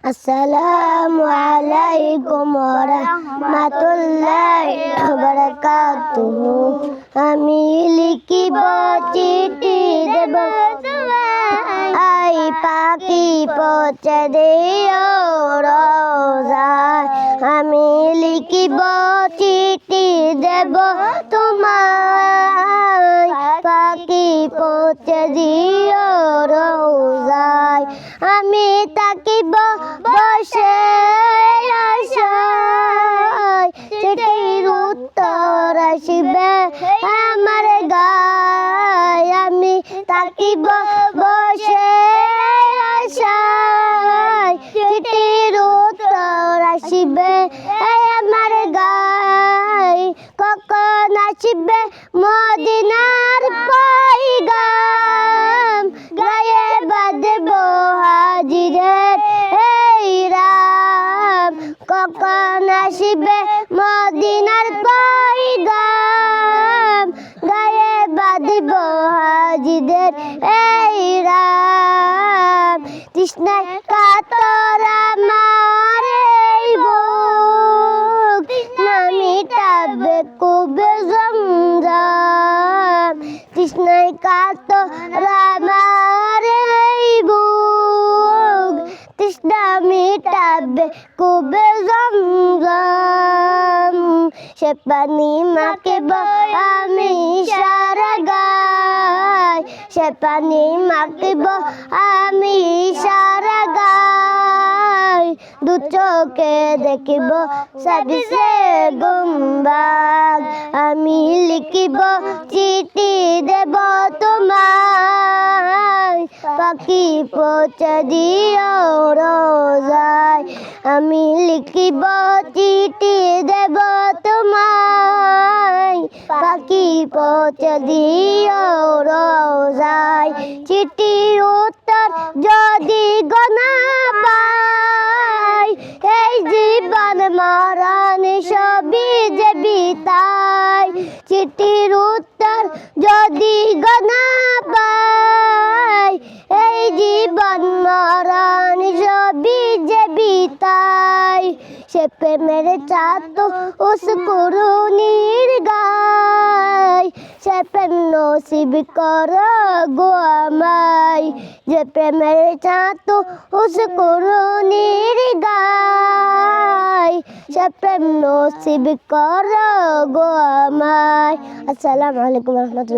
আসসালামু আলাইকুম ওয়া রাহমাতুল্লাহি ওয়া বারাকাতুহু। আমি লিখিব চিঠি দেব আই পাখি পৌঁছে দিও রোজায়। আমি লিখিব চিঠি দেব তোমায়, পাখি পৌঁছে দিও রোজায়। আমি থাকিব বসে আশায়, চিঠির উত্তর আসিবে আমার গায়। আমি থাকিব বসে আশায়, চিঠির উত্তর আসিবে আমার গায়। কখন আসিবে মদিনার পয়গাম, গায়ে বাঁধব হাজিরের এই রাম। কখন আসিবে মদিনার পয়গাম, গায়ে বাঁধব হাজিদের এই রাম। তৃষ্ণায় কাতর আমার এই বুক, না মিটাবে কবে জমজম। তৃষ্ণায় কাতর আমার এই বুক, তৃষ্ণা মিটাবে কবে জমজম। সে পানি মাখিব আমি সারা গায়, সে পানি মাখিব আমি সারা গায়। দু চোখে দেখিব সবসে গুম্বাদ। আমি লিখিব চিঠি দেব তোমায়, পাখি পৌঁছে দিও রোজায়। আমি লিখিব চিঠি দেব তোমায়, পাখি পৌঁছে দিও রোজায়। চিঠির উত্তর যদি গোনা পাই, এই জীবন মরণ সবই যে বিতাই। চিঠির উত্তর যদি গোনা পাই, এই জীবন মরণ সবই যে বিতাই। সে প্রেমের চাঁদ উস কুরুনির গায়, সে প্রেম নসিব করো গো আমায়। যে প্রেমের চাঁদ উস কুরুনির গায়, সে প্রেম নসিব করো গো আমায়। আসসালামু আলাইকুম ওয়া রাহমাতুল্লাহ।